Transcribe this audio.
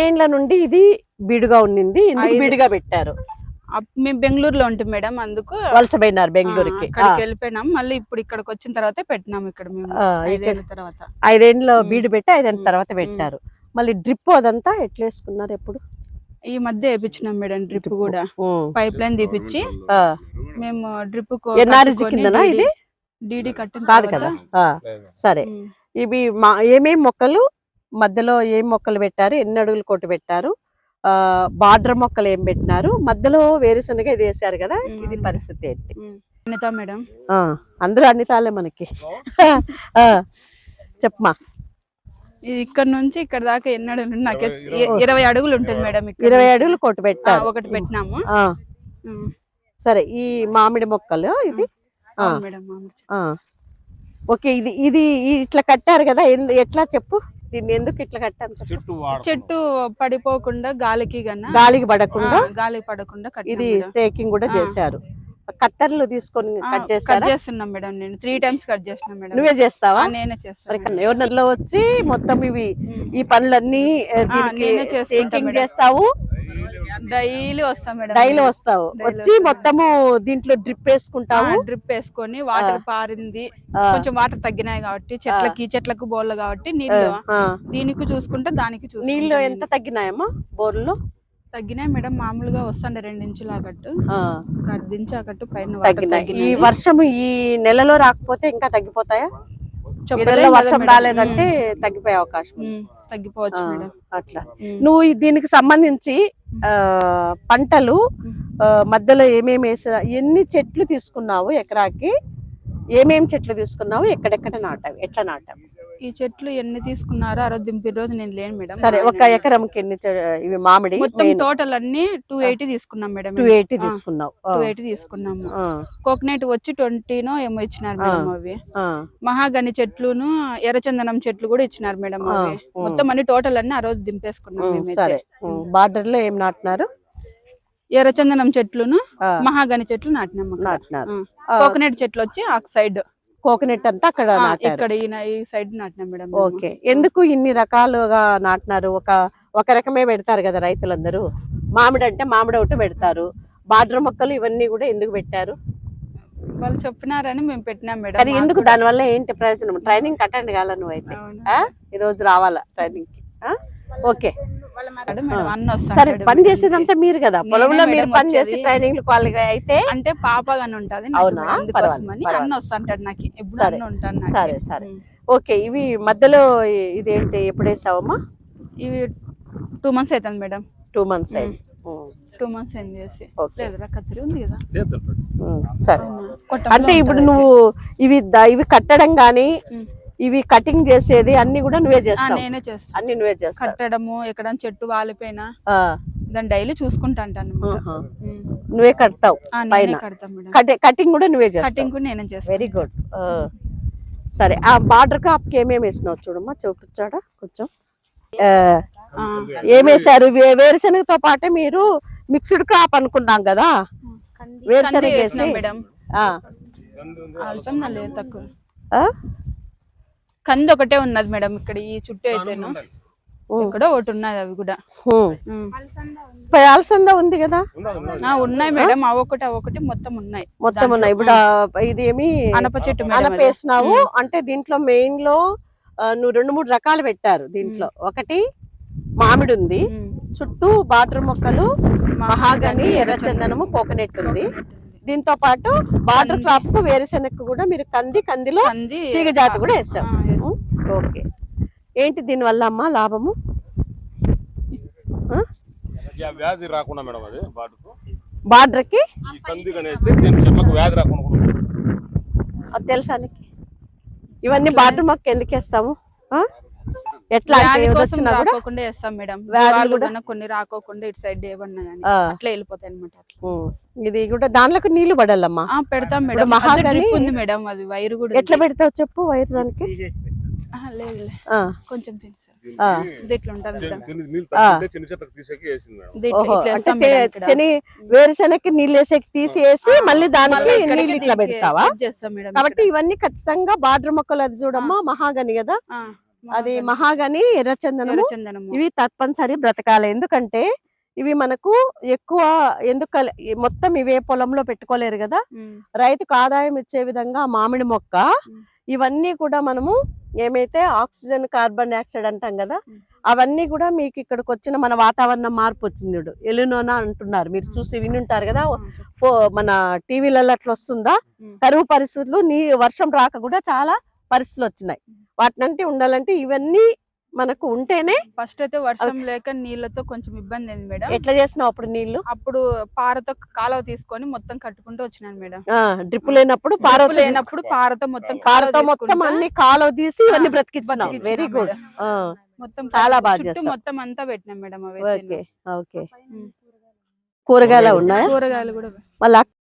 ఏండ్ల నుండి ఇది బీడుగా ఉండింది, ఎందుకు బీడుగా పెట్టారు? మేము బెంగళూరులో ఉంటాం మేడం, అందుకు వలసపోయినారు బెంగళూరుకి. అక్కడికి వెళ్ళిపోయినాం, మళ్ళీ ఇప్పుడు ఇక్కడికి వచ్చిన తర్వాత పెట్టినాం ఇక్కడ మేము 5 ఏళ్ల తర్వాత. 5 ఏళ్ళు బీడు పెట్టి 5 ఏళ్ళ తర్వాత పెట్టారు. మళ్ళీ డ్రిప్ అదంతా ఎట్లా వేసుకున్నారు? ఎప్పుడు ఈ మధ్య వేయించినాం మేడం డ్రిప్ కూడా, పైప్ లైన్ తీపిచ్చి మేము డ్రిప్ ఇది డీడీ కట్టిన కాదు కదా. సరే, ఇవి ఏమేమి మొక్కలు మధ్యలో ఏం మొక్కలు పెట్టారు, ఎన్ని అడుగులు కొట్టు పెట్టారు, బార్డర్ మొక్కలు ఏం పెట్టినారు, మధ్యలో వేరుశనగ ఇది వేసారు కదా, ఇది పరిస్థితి ఏంటి? అనిత మేడం, అందరూ అన్నితాలే మనకి. చెప్పమా. ఇక్కడ నుంచి ఇక్కడ దాకా ఎన్ని అడుగులు? నాకు 20 అడుగులు ఉంటుంది మేడం. 20 అడుగులు కొట్టు పెట్టారు, ఒకటి పెట్టినాము. సరే, ఈ మామిడి మొక్కలు ఇది ఓకే. ఇది ఇది ఇట్లా కట్టారు కదా, ఎట్లా చెప్పు దీన్ని, ఎందుకు ఇట్లా కట్టారు? చెట్టు పడిపోకుండా గాలికి గాలికి పడకుండా ఇది స్టేకింగ్ కూడా చేశారు. కత్తర్లు తీసుకొని కట్ చేస్తున్నాం మేడం. నేను 3 టైమ్స్ కట్ చేస్తున్నా మేడం. నువ్వే చేస్తావా? నేనే చేస్తాను. ఎవరిలో వచ్చి మొత్తం ఈ పనులన్నీ చేస్తావు? డైలీ వస్తాం మేడం. డైలీ వస్తావు, వచ్చి మొత్తము దీంట్లో డ్రిప్ వేసుకుంటావు. డ్రిప్ వేసుకొని వాటర్ పారింది, కొంచెం వాటర్ తగ్గినాయి కాబట్టి చెట్లకు బోర్లు కాబట్టి నీళ్లు దీనికి చూసుకుంటే దానికి చూసుకుంటా. నీళ్లు ఎంత తగ్గినాయమ్మా బోర్లో? తగ్గినాయి మేడం, మామూలుగా వస్తుండే 2 ఇంచుల కట్టు దించాకట్టు పైన తగ్గినాయి. ఈ వర్షం ఈ నెలలో రాకపోతే ఇంకా తగ్గిపోతాయా? వర్షం రాలేదంటే తగ్గిపోయే అవకాశం, తగ్గిపోవచ్చు మేడం. అట్లా నువ్వు దీనికి సంబంధించి పంటలు మధ్యలో ఏమేమి వేసా, ఎన్ని చెట్లు తీసుకున్నావు ఎకరాకి, ఏమేమి చెట్లు తీసుకున్నావు, ఎక్కడెక్కడ నాటావు, ఎట్లా నాటావు? ఈ చెట్లు ఎన్ని తీసుకున్నారో ఆ రోజు దింపిన రోజు నేను లేను మేడం. సరే, ఒక ఎకరంకి ఎన్ని ఇవి మామిడి? మొత్తం టోటల్ అన్ని 280 తీసుకున్నాం మేడం. 280 తీసుకున్నావు? 280 తీసుకున్నాము. కోకోనట్ వచ్చి 20నో ఏమో ఇచ్చినారు మేడం. అవి మహాగని చెట్లును ఎర్రచందనం చెట్లు కూడా ఇచ్చినారు మేడం. అవి మొత్తం అన్ని టోటల్ అన్ని ఆ రోజు దింపేసుకున్నాం. సరే, బార్డర్ లో ఏం నాటినారు? ఎర్రచందనం చెట్లును మహాగని చెట్లు నాటినాము. కోకోనట్ చెట్లు వచ్చి ఆ సైడ్, కోకోనట్ అంతా అక్కడ ఇక్కడ ఈ సైడ్ నాటినా మేడం. ఓకే. ఎందుకు ఇన్ని రకాలుగా నాటినారు? ఒక రకమే పెడతారు కదా రైతులందరూ, మామిడి అంటే మామిడి ఒకటి పెడతారు, బార్డర్ మొక్కలు ఇవన్నీ కూడా ఎందుకు పెట్టారు? వాళ్ళు చెప్పినారని మేము పెట్టినాం మేడం. కానీ ఎందుకు, దాని వల్ల ఏంటి ప్రయోజనం? ట్రైనింగ్ అటెండ్ కావాలా నువ్వైతే? ఈ రోజు రావాలా ట్రైనింగ్ కి? ఓకే, సరే. పని చేసేదంతా మీరు కదా, పొలంలో మీరు పని చేసి ట్రైనింగ్ క్వాలిఫై అయితే అంటే పాపగానే ఉంటది. అన్న వస్తుంటాడు నాకు, సరే సరే. ఓకే, ఇవి మధ్యలో ఇదేంటి, ఎప్పుడు వేసావమ్మా? ఇవి 2 months అవుతుంది మేడం. 2 months అయింది. 2 months అయింది చేసి. కత్తిరి ఉంది కదా. సరే, అంటే ఇప్పుడు నువ్వు ఇవి కట్టడం గానీ ఇవి కటింగ్ చేసేది అన్ని కూడా నువ్వే చేస్తావు? నేనే చేస్తాను, అన్ని నువ్వే చేస్తావు. కట్టడము, ఎక్కడ చెట్టు వాలిపోయినా దాన్ని డైలీ చూసుకుంటా అంటాను. నువ్వే కడతావు పైన? కటింగ్ కూడా నువ్వే చేస్తావు? కటింగ్ కూడా నేనే చేస్తాను. Very good. సరే, ఆ బార్డర్ క్రాప్ కి ఏమేమి వేసినావు చూడమ్మా, చూపించాడా కొంచెం? ఏమేసారు? వేరుశనగతో పాటే మీరు మిక్స్డ్ క్రాప్ అనుకున్నాం కదా, వేరుశనగ వేసి మేడం. తక్కువ కంది ఒకటే ఉన్నది మేడం ఇక్కడ, ఈ చుట్టూ అయితేను ఇక్కడ ఒకటి ఉన్నది. అవి కూడా అలసంద ఉంది కదా? ఉన్నాయి మేడం, అవొకటి మొత్తం ఉన్నాయి. మొత్తం ఉన్నాయి. ఇప్పుడు ఇదేమి అనప చెట్టు అనపేసినావు అంటే దీంట్లో మెయిన్ లో నువ్వు 2-3 రకాలు పెట్టారు. దీంట్లో ఒకటి మామిడి ఉంది, చుట్టూ బార్డర్ మొక్కలు, మహాగని, ఎర్రచందనము, కోకోనట్ ఉంది. దీంతో పాటు బార్డర్ క్రాప్ కు వేరుశెనగ కూడా మీరు కందిలో తీగ జాతి కూడా వేసారు. ఓకే, ఏంటి దీని వల్ల అమ్మా లాభము? వ్యాధి రాకుండా మేడం, అది బార్డర్ కి అది తెలుసా? ఇవన్నీ బార్డర్ మొక్క ఎందుకు వేస్తాము? ఎట్లా రాకోకుండా వేస్తాం మేడం. కొన్ని రాకోకుండా ఇటు సైడ్ ఏమన్నా అట్లా వెళ్ళిపోతాయి అనమాట. ఇది కూడా దాంట్లోకి నీళ్లు పడాలమ్మా? పెడతాం మేడం. మహాగని ఉంది మేడం, అది వైర్ కూడా. ఎట్లా పెడతావు చెప్పు వైర్ దానికి? లేదు, కొంచెం వేరుశెనగకి నీళ్ళు వేసేకి తీసేసి మళ్ళీ దానికి నీళ్ళు ఇట్లా పెడతావా? కాబట్టి ఇవన్నీ ఖచ్చితంగా బార్డర్ మొక్కలు. అది చూడమ్మా మహాగని కదా, అది మహాగని ఎర్రచందనము ఎర్రచందనము ఇవి తప్పనిసరి బ్రతకాలి. ఎందుకంటే ఇవి మనకు ఎక్కువ మొత్తం ఇవే పొలంలో పెట్టుకోలేరు కదా, రైతుకు ఆదాయం ఇచ్చే విధంగా మామిడి మొక్క ఇవన్నీ కూడా మనము ఏమైతే ఆక్సిజన్ కార్బన్ డైఆక్సైడ్ అంటాం కదా, అవన్నీ కూడా మీకు ఇక్కడికి వచ్చిన మన వాతావరణం మార్పు వచ్చింది చూడు, ఎలినోనా అంటున్నారు, మీరు చూసి వినుంటారు కదా, మన టీవీలలో అట్లా వస్తుందా, కరువు పరిస్థితులు, వర్షం రాక కూడా చాలా పరిస్థితులు వచ్చినాయి. వాటినంటే ఉండాలంటే ఇవన్నీ మనకు ఉంటేనే. ఫస్ట్ అయితే వర్షం లేక నీళ్ళతో కొంచెం ఇబ్బంది అయింది మేడం. ఎట్లా చేసినావు అప్పుడు నీళ్లు? అప్పుడు పారతో కాలువ తీసుకొని మొత్తం కట్టుకుంటూ వచ్చినాను మేడం. డ్రిప్ లేనప్పుడు లేనప్పుడు పారతో మొత్తం అన్ని కాలువ తీసి ఇవన్నీ బ్రతికించినావు. Very good. మొత్తం చాలా బాగా చేస్తావు. మొత్తం అంతా పెట్టినాం మేడం. Okay okay. కూరగాయలు ఉన్నాయా? కూరగాయలు కూడా మళ్ళీ